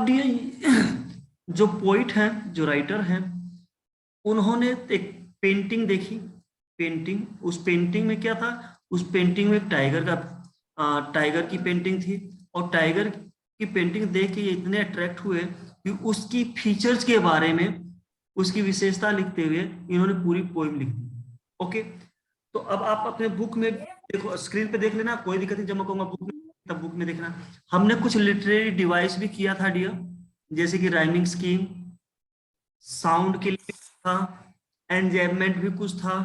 अब जो पोइट हैं, जो राइटर हैं, उन्होंने एक पेंटिंग देखी। पेंटिंग, उस पेंटिंग में क्या था? उस पेंटिंग में एक टाइगर की पेंटिंग थी। और टाइगर की पेंटिंग देख के ये इतने अट्रैक्ट हुए कि उसकी फीचर्स के बारे में, उसकी विशेषता लिखते हुए इन्होंने पूरी पोएम लिख दी। ओके, तो अब आप अपने बुक में देखो, स्क्रीन पे देख लेना, कोई दिक्कत नहीं। जब मैं कहूंगा बुक में, तब बुक में देखना। हमने कुछ लिटरेरी डिवाइस भी किया था डियर, जैसे कि राइमिंग स्कीम, साउंड के लिए था, एंजैबमेंट भी कुछ था,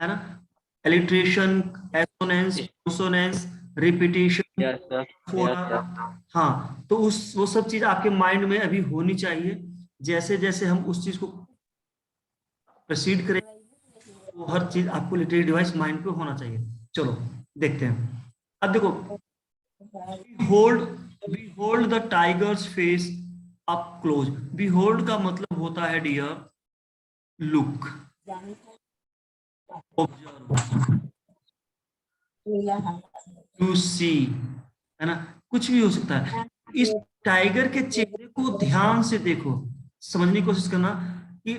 है ना, एलिट्रेशन, एसोनेंस, कॉन्सोनेंस, रिपीटिशन, हाँ। तो वो सब चीज आपके माइंड में अभी होनी चाहिए। जैसे जैसे हम उस चीज को प्रोसीड करें, वो हर चीज आपको लिटरेरी डिवाइस माइंड पे होना चाहिए। चलो देखते हैं। अब देखो, behold the tigers face up close. behold का मतलब होता है डियर लुक, ऑब्जर्व, टू सी, है ना, कुछ भी हो सकता है। इस टाइगर के चेहरे को ध्यान से देखो, समझने की कोशिश करना कि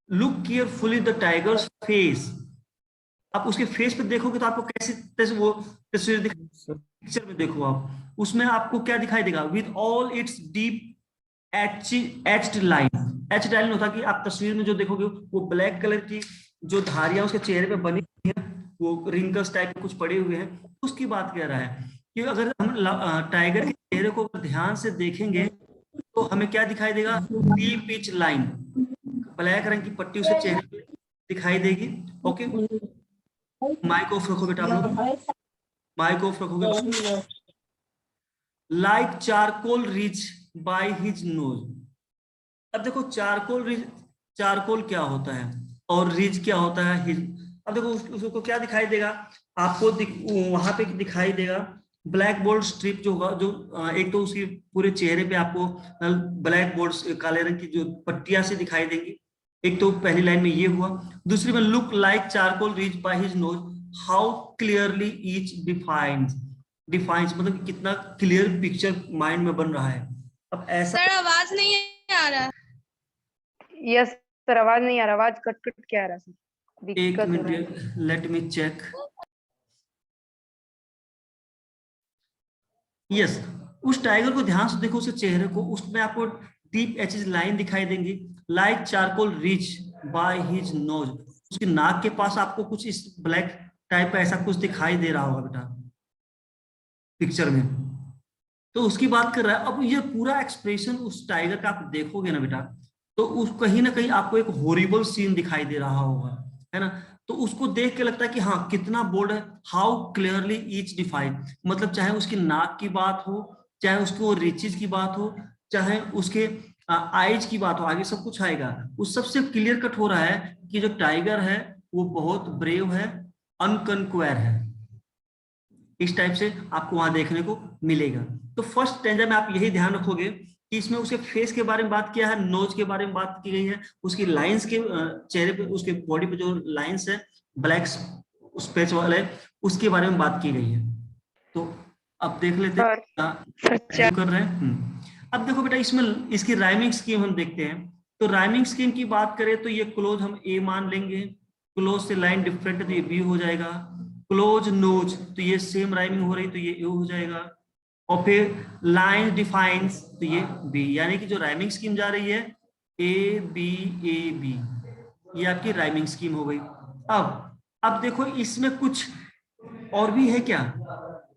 look carefully the tigers face. आप उसके फेस पे देखोगे तो आपको कैसे कैसे वो तस्वीर दिखाई, पिक्चर में देखो आप, उसमें आपको क्या दिखाई देगा? With all it's deep etched line. H line होता कि आप तस्वीर में जो देखोगे वो ब्लैक कलर की जो धारियां उसके चेहरे पे बनी हुई है, वो रिंकल्स टाइप के कुछ पड़े हुए हैं, उसकी बात कह रहा है। कि अगर हम टाइगर के चेहरे को ध्यान से देखेंगे तो हमें क्या दिखाई देगा? डीप पिच लाइन, ब्लैक रंग की पट्टी उसके चेहरे पे दिखाई देगी। ओके, माइक ऑफ रखो बेटा, आप लोग माइक ऑफ रखोगे। Like charcoal rich by his nose. अब देखो, चारकोल क्या होता है और रिज क्या होता है, हिज। अब देखो उसको क्या दिखाई देगा आपको? वहां पे दिखाई देगा ब्लैक बोल्ड स्ट्रिप जो होगा, जो एक तो उसके पूरे चेहरे पे आपको ब्लैक बोल्ड काले रंग की जो पट्टियां से दिखाई देंगी। एक तो पहली लाइन में ये हुआ। दूसरी में look like charcoal rich by his nose, how clearly each defines. Defines मतलब कितना क्लियर पिक्चर माइंड में बन रहा है। अब ऐसा, सर आवाज नहीं आ रहा। यस सर, आवाज नहीं आ रहा, आवाज कट कट के आ रहा सर, एक दिक्कत हो रहा है। Minute, let me check. Yes, उस टाइगर को ध्यान से देखो, उसके चेहरे को, उसमें आपको डीप एचेस लाइन दिखाई देंगी, like charcoal rich by his nose. उसकी नाक के पास आपको कुछ इस ब्लैक टाइप का ऐसा कुछ दिखाई दे रहा होगा बेटा पिक्चर में। तो उसकी बात कर रहा है। अब ये पूरा एक्सप्रेशन उस टाइगर का आप देखोगे ना बेटा, तो उस कहीं ना कहीं आपको एक हॉरिबल सीन दिखाई दे रहा होगा, है ना। तो उसको देख के लगता है कि हाँ कितना बोल्ड है, हाउ क्लियरली ईच डिफाइन। मतलब चाहे उसकी नाक की बात हो, चाहे उसको रिचेज की बात हो, चाहे उसके आइज की बात हो, आगे सब कुछ आएगा। उस सबसे क्लियर कट हो रहा है कि जो टाइगर है वो बहुत ब्रेव है, अनकंक्वेयर है। इस टाइप से आपको वहां देखने को मिलेगा। तो फर्स्ट स्टैंजा में आप यही ध्यान रखोगे कि इसमें उसके फेस के बारे में बात किया है, नोज के बारे में बात की गई है, उसकी लाइंस के चेहरे पे, उसके बॉडी पे जो लाइंस है ब्लैक स्पेच वाले, उसके बारे में बात की गई है। तो अब देख लेते हैं कर रहे हैं। अब देखो बेटा, इसमें इसकी राइमिंग स्कीम हम देखते हैं। तो राइमिंग स्कीम की बात करें तो ये क्लोज हम ए मान लेंगे, क्लोज से लाइन डिफरेंट है तो ये बी हो जाएगा, क्लोज नोज तो ये सेम राइमिंग हो रही तो ये ए हो जाएगा, और फिर लाइन डिफाइंस तो ये बी। यानी कि जो राइमिंग स्कीम जा रही है ए बी, ये आपकी राइमिंग स्कीम हो गई। अब देखो इसमें कुछ और भी है क्या?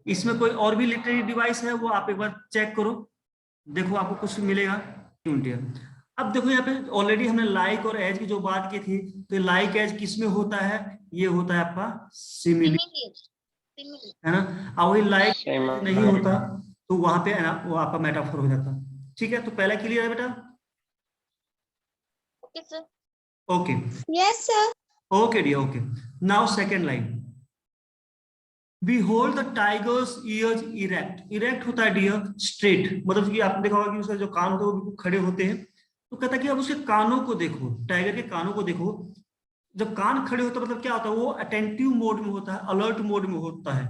इसमें कोई और भी लिटरेरी डिवाइस है, वो आप एक बार चेक करो, देखो आपको कुछ मिलेगा। अब देखो यहाँ पे ऑलरेडी हमने लाइक और एज की जो बात की थी, तो लाइक एज किस में होता है? ये होता है आपका सिमिली, है ना। और वही लाइक नहीं होता तो वहां पे वो आपका मेटाफोर हो जाता। ठीक है, तो पहला क्लियर है बेटा? Okay, yes sir. Okay dear, okay. Now second line, Behold the tiger's ears erect. Erect होता है डियर स्ट्रेट, मतलब कि आपने देखा होगा कि उसका जो कान होता है वो बिल्कुल खड़े होते हैं। तो कहता है कि अब उसके कानों को देखो, टाइगर के कानों को देखो। जब कान खड़े होते हैं मतलब क्या होता है? वो अटेंटिव मोड में होता है, अलर्ट मोड में होता है।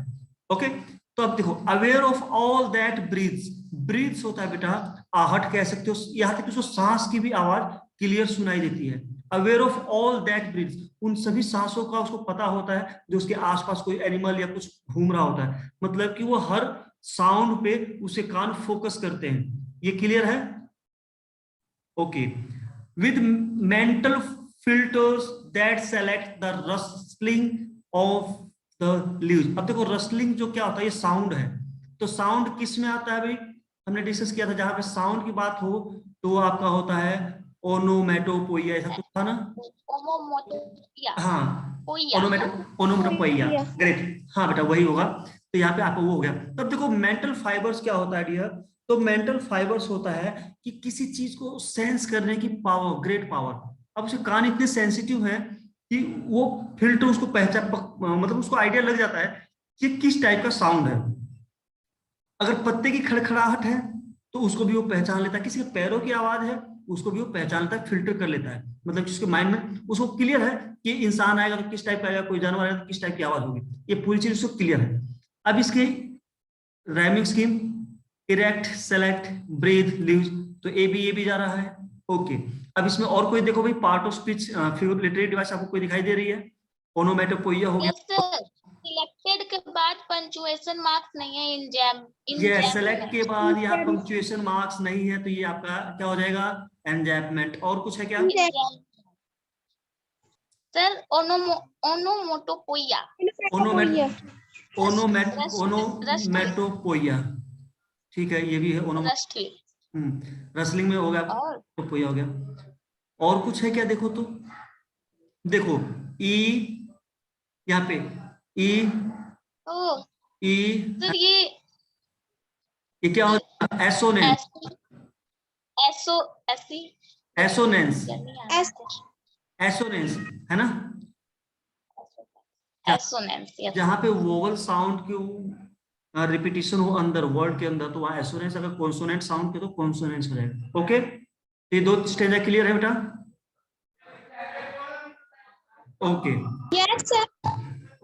ओके, तो अब देखो, aware of all that breathes breathes होता है बेटा, आहट कह सकते हो, यहाँ तक कि उसको सांस की भी आवाज क्लियर सुनाई देती है। Aware of all that breaths, उन सभी सांसों का उसको पता होता है जो उसके आसपास कोई एनिमल या कुछ घूम रहा होता है, मतलब कि वो हर साउंड पे उसे कान फोकस करते हैं। ये क्लियर है? Okay. With mental filters that select the rustling of the leaves. अब देखो रस्टलिंग जो क्या होता है, ये साउंड है, तो साउंड किस में आता है भाई? हमने डिस्कस किया था, जहां पे साउंड की बात हो तो वो आपका होता है ओनोमेटोपोइया, ऐसा कुछ था ना? ओमोमोटोपोइया। हाँ, पोइया। ओनोमेटोपोइया, ग्रेट, हाँ बेटा वही होगा। तो यहाँ पे आपको वो हो गया। तब देखो मेंटल फाइबर्स क्या होता है डियर? तो मेंटल फाइबर्स होता है कि किसी चीज को सेंस करने की पावर, ग्रेट पावर। अब उसके कान इतने सेंसिटिव है कि वो फिल्टर उसको पहचान, मतलब उसको आइडिया लग जाता है कि किस टाइप का साउंड है। अगर पत्ते की खड़खड़ाहट है तो उसको भी वो पहचान लेता है, किसी के पैरों की आवाज है उसको भी वो पहचान लेता है, फिल्टर कर लेता है, मतलब जिसके माइंड में उसको क्लियर है कि इंसान आएगा तो किस टाइप का आएगा, कोई जानवर आएगा तो किस टाइप की आवाज होगी, ये पूरी चीज उसको क्लियर है। अब इसके rhyming scheme, erect, select, breath, leaves, तो ए भी जा रहा है। ओके। अब इसमें और कोई देखो भाई, part of speech figure literary device आपको कोई दिखाई दे रही है? ओनोमेटोपोइया हो गया। सिलेक्टेड के बाद पंचुएशन मार्क्स नहीं है, ये सेलेक्ट के बाद यहाँ Inject- पंक्चुएशन मार्क्स नहीं है, तो ये आपका क्या हो जाएगा? एंजैपमेंट। और कुछ है क्या? सर ओनोमोटोपोइया। ओनोमेट रस्ट ओनोमेटोपोइया, ठीक है, ये भी है रस्टली। रसलिंग में हो गया, और पोइया हो गया। और कुछ है क्या? देखो तो, देखो ई, यहाँ पे ई, ओ ई, सर ये क्या होता है? एसोनेंस, एसो ऐसी एसोनेंस, एस एसोनेंस है ना? एसोनेंस। यस। जहां पे वोवल साउंड की रिपीटिशन हो अंदर वर्ड के अंदर, तो वहां एसोनेंस, अगर कॉन्सोनेंट साउंड के तो कॉन्सोनेंस हो जाएगा। ओके, ये दो स्टेज क्लियर है बेटा? Okay, Yes, sir.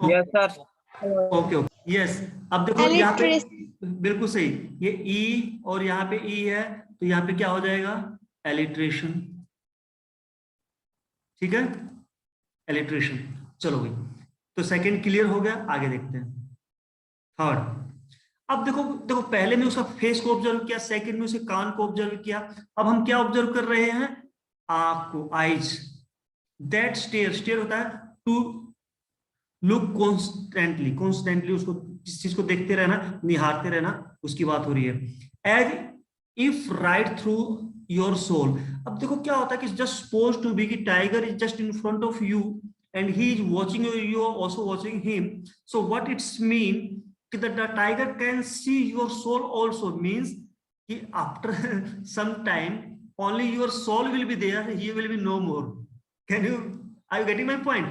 Yes sir. Okay okay, yes. अब देखो यहाँ पे Alliteration. बिल्कुल सही, ये ई और यहाँ पे ई है, तो यहाँ पे क्या हो जाएगा? एलिट्रेशन, ठीक है, एलिट्रेशन। चलो भाई, तो सेकंड क्लियर हो गया, आगे देखते हैं थर्ड। अब देखो देखो, पहले में उसका फेस को ऑब्जर्व किया, सेकंड में उसे कान को ऑब्जर्व किया, अब हम क्या ऑब्जर्व कर रहे हैं? आंख को, आईज। दैट स्टेयर, स्टेयर होता है टू लुक कॉन्स्टेंटली, कॉन्स्टेंटली उसको, जिस चीज को देखते रहना, निहारते रहना, उसकी बात हो रही है। As if right through your soul. अब देखो क्या होता है कि जस्ट सपोज टू बी कि tiger is just in front of you and he is watching you, you are also watching him, so what it's mean कि the tiger can see your soul also, means कि after some time only your soul will be there, he will be no more. Can you, are you getting my point?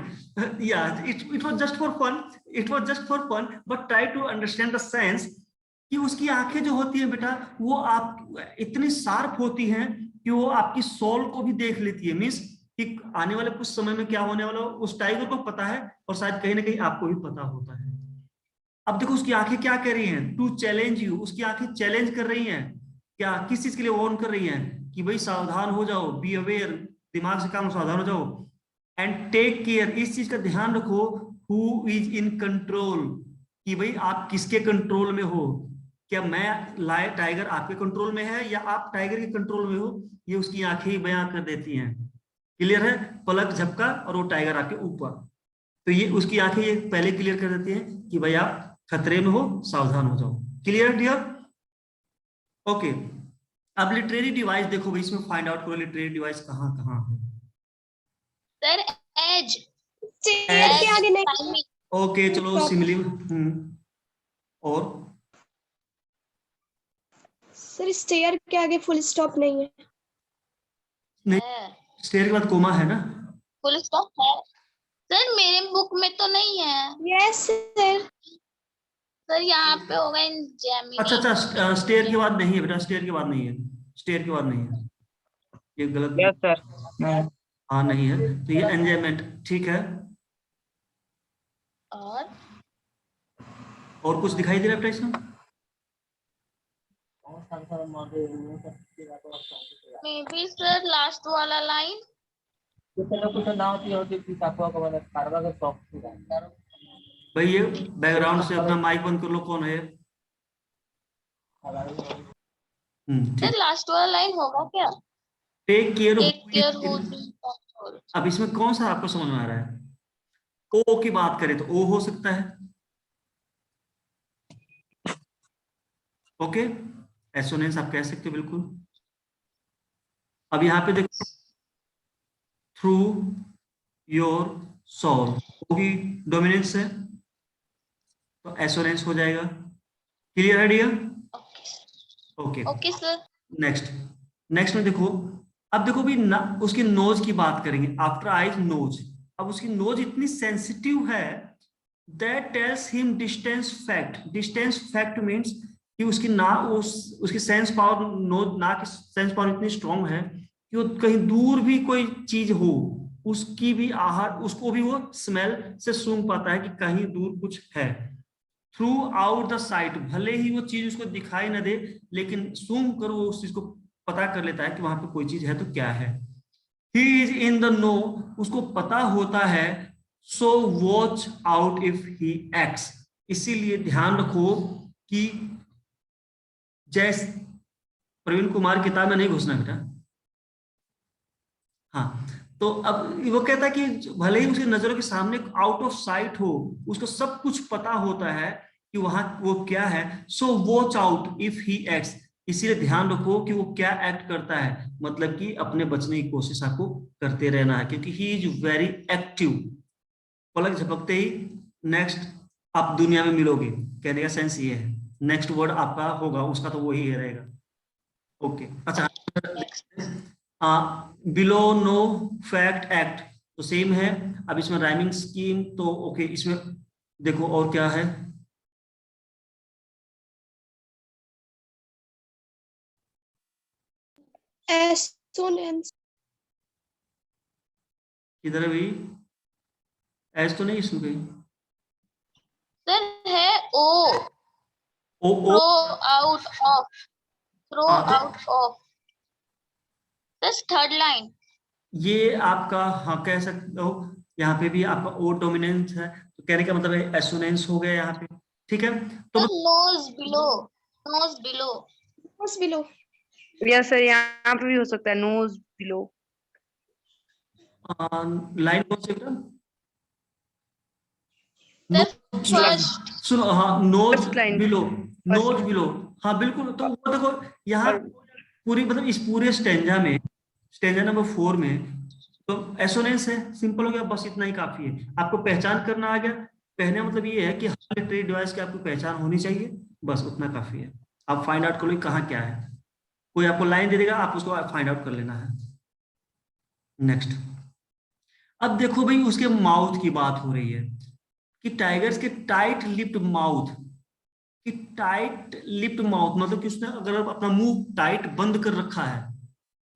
Yeah, it was just for fun, it was just for fun, but try to understand the sense कि उसकी आंखें जो होती है बेटा, वो आप इतनी शार्प होती हैं कि वो आपकी सोल को भी देख लेती है, मीन्स कि आने वाले कुछ समय में क्या होने वाला उस टाइगर को पता है, और शायद कहीं ना कहीं आपको भी पता होता है। अब देखो उसकी आंखें क्या कर रही हैं? टू चैलेंज यू, उसकी आंखें चैलेंज कर रही हैं, क्या, किस चीज के लिए वार्न कर रही हैं? कि भाई सावधान हो जाओ, बी अवेयर, दिमाग से काम, सावधान हो जाओ, एंड टेक केयर, इस चीज का ध्यान रखो, हु इज इन कंट्रोल, कि भाई आप किसके कंट्रोल में हो, क्या मैं टाइगर आपके कंट्रोल में है या आप टाइगर के कंट्रोल में हो, ये उसकी आंखें ही बयां कर देती हैं। क्लियर है? पलक झपका और वो टाइगर आपके ऊपर, तो ये उसकी आंखें ये पहले क्लियर कर देती हैं कि भाई आप खतरे में हो, सावधान हो जाओ। Clear dear? ओके। अब लिटरेरी डिवाइस देखो भाई, इसमें फाइंड आउट करो लिटरेरी डिवाइस कहाँ कहाँ है। सर एज Stair के आगे नहीं. ओके चलो, सिमिली, और Sir, stair के आगे full stop नहीं है. नहीं, स्टेयर के बाद कोमा है ना? फुल स्टॉप है सर, मेरे बुक में तो नहीं है Yes, sir. सर, यहाँ पे होगा इन जेमिनी। अच्छा, स्टेयर के बाद नहीं है बेटा, स्टेयर के बाद नहीं है, स्टेयर के बाद नहीं है, ये गलत। Yes sir. हाँ नहीं है, तो ये एंजॉयमेंट, ठीक है। और कुछ दिखाई दे रहा है बेटा इसमें? मे बी सर लास्ट वाला लाइन। भाई ये बैकग्राउंड से अपना माइक बंद कर लो, कौन है? ठीक। सर लास्ट वाला लाइन होगा क्या? Take care take care who. अब इसमें कौन सा आपको समझ में आ रहा है? ओ की बात करें तो ओ हो सकता है, ओके, एसोनेंस आप कह सकते हो बिल्कुल। अब यहाँ पे देखो, थ्रू योर सोल होगी, डोमिनेंस है तो एसोनेंस हो जाएगा। क्लियर है dear? Okay okay sir. Next, next में देखो, अब देखो भी उसकी नोज की बात करेंगे। आफ्टर आइज नोज, अब उसकी नोज इतनी सेंसिटिव है that tells him distance fact. Distance fact means कि उसकी उसकी सेंस पावर, नोज नाक की सेंस पावर इतनी स्ट्रांग है कि वो कहीं दूर भी कोई चीज हो उसकी भी उसको भी वो स्मेल से सूंघ पाता है कि कहीं दूर कुछ है। थ्रू आउट द साइट, भले ही वो चीज उसको दिखाई न दे लेकिन सूंघ कर वो उस चीज को पता कर लेता है कि वहां पे कोई चीज है तो क्या है। He is in the know, उसको पता होता है। So watch out if he acts, इसीलिए ध्यान रखो कि जैसे प्रवीण कुमार किताब में नहीं घुसना बेटा। हाँ, तो अब वो कहता है कि भले ही उसकी नजरों के सामने आउट ऑफ साइट हो, उसको सब कुछ पता होता है कि वहां वो क्या है। So watch out if he acts, इसीलिए ध्यान रखो कि वो क्या एक्ट करता है, मतलब कि अपने बचने की कोशिश आपको करते रहना है, क्योंकि ही इज वेरी एक्टिव। पलक झपकते ही नेक्स्ट आप दुनिया में मिलोगे, कहने का सेंस ये है। नेक्स्ट वर्ड आपका होगा उसका तो वही रहेगा। ओके अच्छा, बिलो नो फैक्ट एक्ट तो सेम है। अब इसमें राइमिंग स्कीम तो ओके, इसमें देखो और क्या है। एसोनेंस। किधर है भाई? एस तो नहीं इसमें कहीं। सर है ओ। ओ ओ थ्रो आउट ऑफ। थ्रो तो आउट ऑफ। बस थर्ड लाइन। ये आपका, हाँ कह सकते हो, यहाँ पे भी आपका ओ डोमिनेंस है तो कहने का मतलब है एसोनेंस हो गया यहाँ पे। ठीक है तो sir knows below. Knows below. Knows below. Yes sir, यहाँ पे भी हो सकता है नोज बिलो। लाइन कौन सी बेटा? Sir knows, first. सुनो, हाँ knows first line. Below, first knows below, हाँ बिल्कुल। तो वो देखो यहाँ और पूरी, मतलब इस पूरे स्टेंजा में, स्टेंजा नंबर 4 में तो एसोनेंस है, सिंपल हो गया, बस इतना ही काफी है। आपको पहचान करना आ गया। कहने का मतलब ये है कि हर लिटरेरी डिवाइस की आपको पहचान होनी चाहिए, बस उतना काफी है। आप फाइंड आउट करो कहाँ क्या है, कोई आपको लाइन दे देगा आप उसको फाइंड आउट कर लेना है। नेक्स्ट, अब देखो भाई उसके माउथ की बात हो रही है कि टाइगर्स के टाइट लिप्ड माउथ, कि टाइट लिप्ड माउथ मतलब कि उसने अगर अपना मुंह टाइट बंद कर रखा है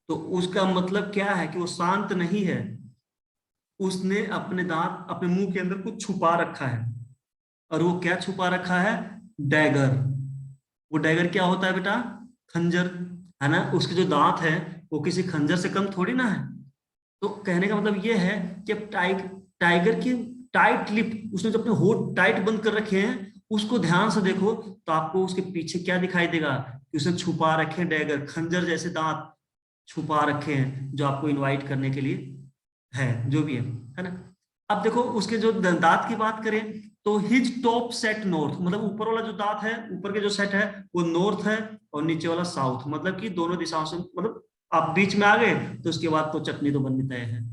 तो उसका मतलब क्या है कि वो शांत नहीं है, उसने अपने दांत अपने मुंह के अंदर कुछ छुपा रखा है। और वो क्या छुपा रखा है? डैगर। वो डैगर क्या होता है बेटा? खंजर, है ना। उसके जो दांत है वो किसी खंजर से कम थोड़ी ना है। तो कहने का मतलब ये है कि अब टाइगर की टाइट लिप, उसने जो अपने होठ टाइट बंद कर रखे हैं, उसको ध्यान से देखो तो आपको उसके पीछे क्या दिखाई देगा कि उसने छुपा रखे हैं डैगर, खंजर जैसे दांत छुपा रखे हैं जो आपको इनवाइट करने के लिए है, जो भी है ना। अब देखो उसके जो दांत की बात करें तो हिज टॉप सेट नॉर्थ, मतलब ऊपर वाला जो दांत है, ऊपर के जो सेट है वो नॉर्थ है और नीचे वाला साउथ, मतलब कि दोनों दिशाओं से, मतलब आप बीच में आ गए तो उसके बाद तो चटनी तो बननी तय है।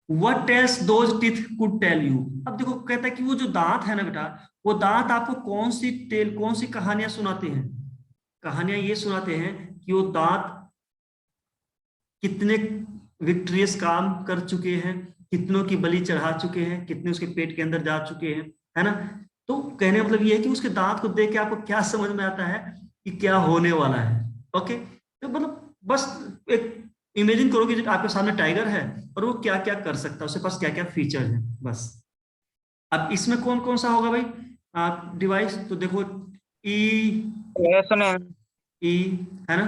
What else those teeth could tell you? अब देखो कहता है कि वो जो दांत है ना बेटा, वो दांत आपको कौन सी कहानियां सुनाते हैं? कहानियां ये सुनाते हैं कि वो दांत कितने विक्ट्रियस काम कर चुके हैं, कितनों की बलि चढ़ा चुके हैं, कितने उसके पेट के अंदर जा चुके हैं, है ना। तो कहने का मतलब ये है कि उसके दांत को देख के आपको क्या समझ में आता है कि क्या होने वाला है। ओके, तो मतलब बस एक इमेजिन करो कि आपके सामने टाइगर है और वो क्या क्या कर सकता है, उसके पास क्या क्या फीचर है, बस। अब इसमें कौन कौन सा होगा भाई डिवाइस? तो देखो ई, एसोनेंस। ई, है ना?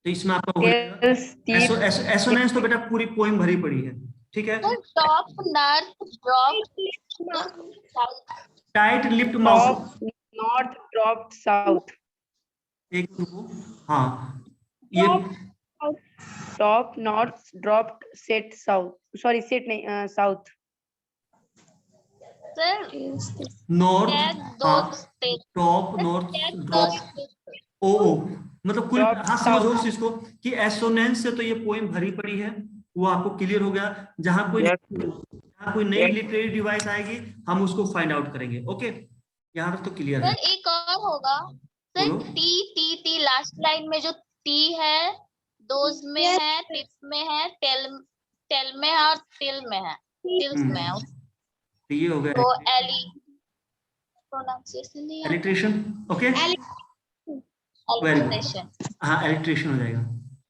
तो इसमें आपका हो जाएगा Tails, teeth, एसोनेंस तो बेटा पूरी पोइम भरी पड़ी है, ठीक है? Top north drop tight lipped mouth, top, north, dropped, south. एक रुको, हाँ ये Top, north, dropped, set, south. Sorry, set नहीं, south. सर नॉर्थ, टैग हाँ दो स्टेट टॉप नॉर्थ टैग दो ड्रॉप, स्टेट ओ मतलब कुल, Drop हाँ समझो south. इस चीज को कि एसोनेंस से तो ये पोएम भरी पड़ी है, वो आपको क्लियर हो गया। जहां कोई नई Yes. लिटरेरी डिवाइस आएगी हम उसको फाइंड आउट करेंगे। ओके, यहाँ तक तो क्लियर है। सर एक और होगा सर, बोलो। T T T last line में जो टी है, दोज में Yes. है, टिप्स में है, टेल में है और टिल में है, टिल्स में है, तो ये हो गया तो एली प्रोनाउंसिएशन नहीं है, एलिट्रेशन। Okay, alteration. हाँ एलिट्रेशन हो जाएगा।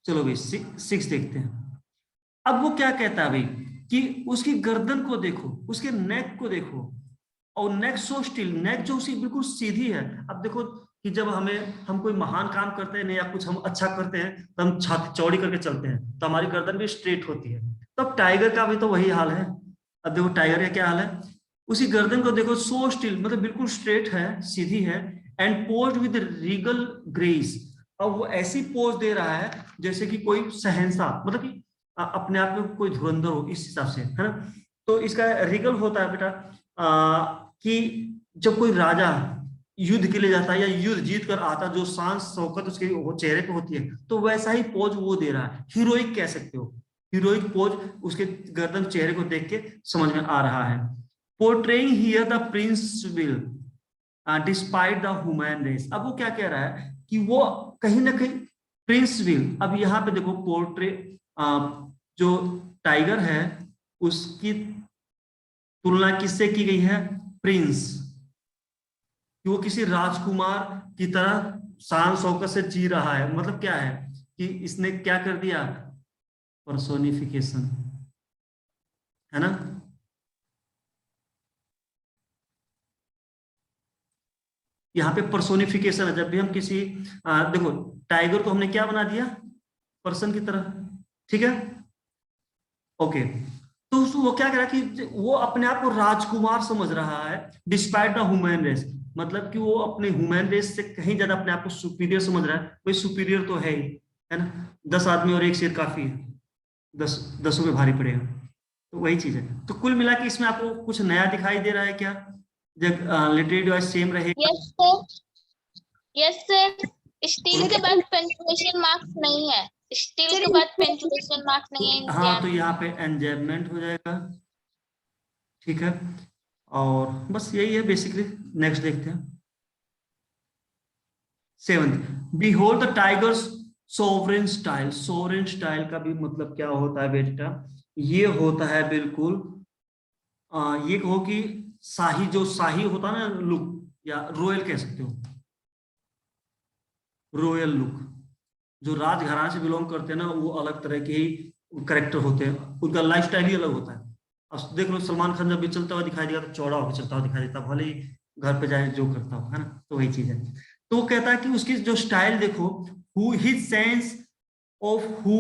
चलो भाई 6 देखते हैं। अब वो क्या कहता है भाई कि उसकी गर्दन को देखो, उसके नेक को देखो, और नेक सो स्टिल, नेक जो उसकी बिल्कुल सीधी है। अब देखो कि जब हम कोई महान काम करते हैं या कुछ हम अच्छा करते हैं तो हम छाती चौड़ी करके चलते हैं, तो हमारी गर्दन भी स्ट्रेट होती है। तो अब टाइगर का भी तो वही हाल है। अब देखो टाइगर का क्या हाल है, उसी गर्दन को देखो, सो स्टिल मतलब बिल्कुल स्ट्रेट है, सीधी है, and posed with Regal grace. अब वो ऐसी पोज दे रहा है जैसे कि कोई शहंशाह, मतलब कि अपने आप में कोई धुरंधर हो, इस हिसाब से, है ना? तो इसका रीगल होता है बेटा कि जब कोई राजा युद्ध के लिए जाता है या युद्ध जीत कर आता, जो शान शौकत उसके वो चेहरे पे होती है, तो वैसा ही पोज वो दे रहा है। हीरोइक कह सकते हो, हीरोइक पोज उसके गर्दन चेहरे को देख के समझ में आ रहा है। Portraying here the prince will despite the human race. अब वो क्या कह रहा है कि वो कहीं ना कहीं प्रिंस विल, अब यहाँ पे देखो पोर्ट्रे जो टाइगर है उसकी तुलना किससे की गई है, प्रिंस, कि वो किसी राजकुमार की तरह शान शौकत से जी रहा है। मतलब क्या है कि इसने क्या कर दिया, पर्सोनिफिकेशन, है ना? यहाँ पे पर्सोनिफिकेशन है। जब भी हम किसी देखो टाइगर को हमने क्या बना दिया, पर्सन की तरह, ठीक है? ओके, तो वो क्या कह रहा है कि वो अपने आप को राजकुमार समझ रहा है, डिस्पाइट द ह्यूमन रेस, मतलब कि वो अपने ह्यूमन रेस से कहीं ज्यादा अपने आप को सुपीरियर समझ रहा है। कोई सुपीरियर तो है ही, है ना? 10 आदमी और एक शेर काफी है, 10 पे भारी पड़ेगा। तो वही चीज है। तो कुल मिला के इसमें आपको कुछ नया दिखाई दे रहा है क्या? जब लिटरेरी डिवाइस सेम रहेगा। Yes sir, yes sir. Steel के बाद पंक्चुएशन मार्क्स नहीं है, स्टील के बाद पंक्चुएशन मार्क्स नहीं है। हाँ तो यहाँ पे एंजेबमेंट हो जाएगा, ठीक है? और बस यही है बेसिकली। नेक्स्ट देखते हैं 7th, behold the tigers sovereign style. Sovereign style का भी मतलब क्या होता है बेटा, ये होता है बिल्कुल ये कहो कि शाही, जो शाही होता है ना लुक, या रॉयल कह सकते हो, रॉयल लुक। जो राजघराने से बिलोंग करते हैं ना, वो अलग तरह के ही करेक्टर होते हैं, उनका लाइफस्टाइल ही अलग होता है। अब देख लो सलमान खान जब भी चलता हुआ दिखाई देगा तो चौड़ा होकर चलता हुआ दिखाई देता, भले ही घर पे जाए जो करता हो, है ना? तो वही चीज है। तो वो कहता है कि उसकी जो स्टाइल देखो, who his sense of who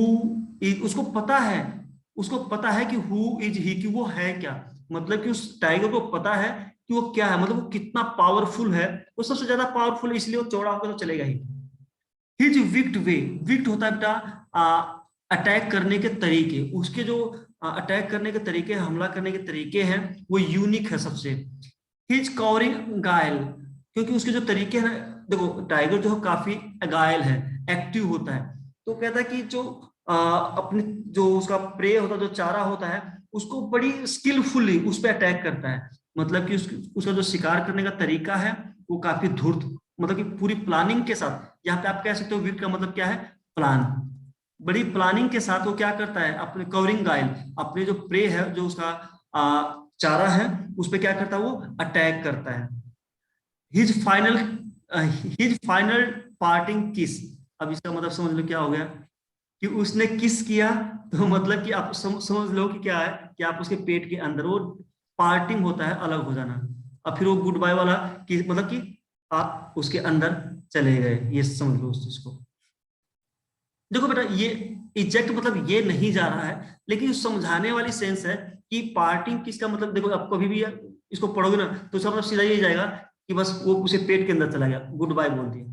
is, उसको पता है कि हु इज ही, कि वो है क्या। मतलब कि उस टाइगर को पता है कि वो क्या है, मतलब वो कितना पावरफुल है। वो सबसे ज्यादा पावरफुल है, इसलिए वो चौड़ा होकर तो चलेगा ही। हिज विक्ड वे, विक्ड होता है बेटा अटैक करने के तरीके, उसके जो अटैक करने के तरीके, हमला करने के तरीके हैं, वो यूनिक है सबसे। हिज कवरिंग गायल, क्योंकि उसके जो तरीके हैं, देखो टाइगर जो है काफी अगायल है, एक्टिव होता है। तो कहता है कि जो अपने जो उसका प्रे होता है, जो चारा होता है, उसको बड़ी स्किलफुली उस पर अटैक करता है। मतलब कि उसका जो शिकार करने का तरीका है वो काफी धूर्त, मतलब कि पूरी प्लानिंग के साथ। यहाँ पे आप कह सकते हो विक्ट का मतलब क्या है, प्लान। बड़ी प्लानिंग के साथ वो क्या करता है, अपने कवरिंग गाइल, अपने जो प्रे है, जो उसका चारा है, उस पर क्या करता है, वो अटैक करता है। हिज फाइनल पार्टिंग किस, अब इसका मतलब समझ लो क्या हो गया कि उसने किस किया, तो मतलब कि आप समझ लो कि क्या है कि आप उसके पेट के अंदर, वो पार्टिंग होता है अलग हो जाना, और फिर वो गुड बाय वाला कि मतलब कि आप उसके अंदर चले गए, ये समझ लो उस चीज को। देखो बेटा, ये इजेक्ट मतलब ये नहीं जा रहा है, लेकिन समझाने वाली सेंस है कि पार्टिंग किसका मतलब, देखो आप कभी भी इसको पढ़ोगे ना तो उसका मतलब सीधा ये जाएगा कि बस वो उसे पेट के अंदर चला गया, गुड बाय बोल दिया।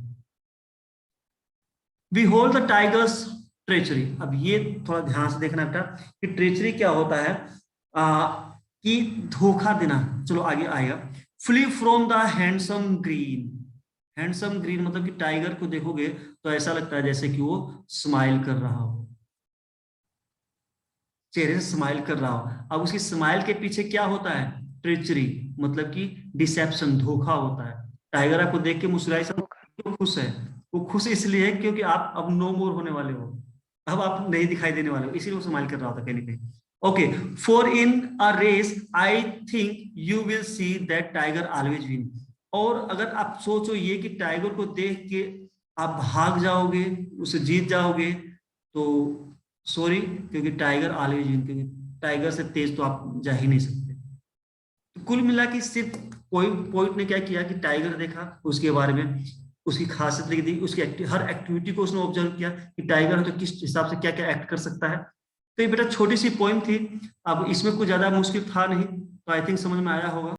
We hold the tigers treachery. अब ये थोड़ा ध्यान से देखना बेटा कि ट्रेचरी क्या होता है, कि धोखा देना। चलो आगे आएगा। Flee from the handsome green. Handsome green मतलब कि टाइगर को देखोगे तो ऐसा लगता है जैसे कि वो स्माइल कर रहा हो, चेहरे से स्माइल कर रहा हो। अब उसकी स्माइल के पीछे क्या होता है, ट्रेचरी मतलब कि डिसेप्शन, धोखा होता है। टाइगर आपको देख के मुस्कुराई, क्यों खुश है, वो खुश इसलिए है क्योंकि आप अब नो मोर होने वाले हो, अब आप नहीं दिखाई देने वाले हो, इसीलिए वो स्माइल कर रहा होता कहीं ना कहीं। Okay, for in a race I think you will see that tiger always win. और अगर आप सोचो ये कि टाइगर को देख के आप भाग जाओगे, उसे जीत जाओगे, तो सॉरी, क्योंकि टाइगर ऑलवेज विन, क्योंकि टाइगर से तेज तो आप जा ही नहीं सकते। तो कुल मिला के सिर्फ पॉइंट ने क्या किया कि टाइगर देखा, उसके बारे में उसकी खासियत लिख दी, उसकी हर एक्टिविटी को उसने ऑब्जर्व किया कि टाइगर है तो किस हिसाब से क्या क्या एक्ट कर सकता है। तो ये बेटा छोटी सी पॉइंट थी, अब इसमें कुछ ज्यादा मुश्किल था नहीं, तो आई थिंक समझ में आया होगा।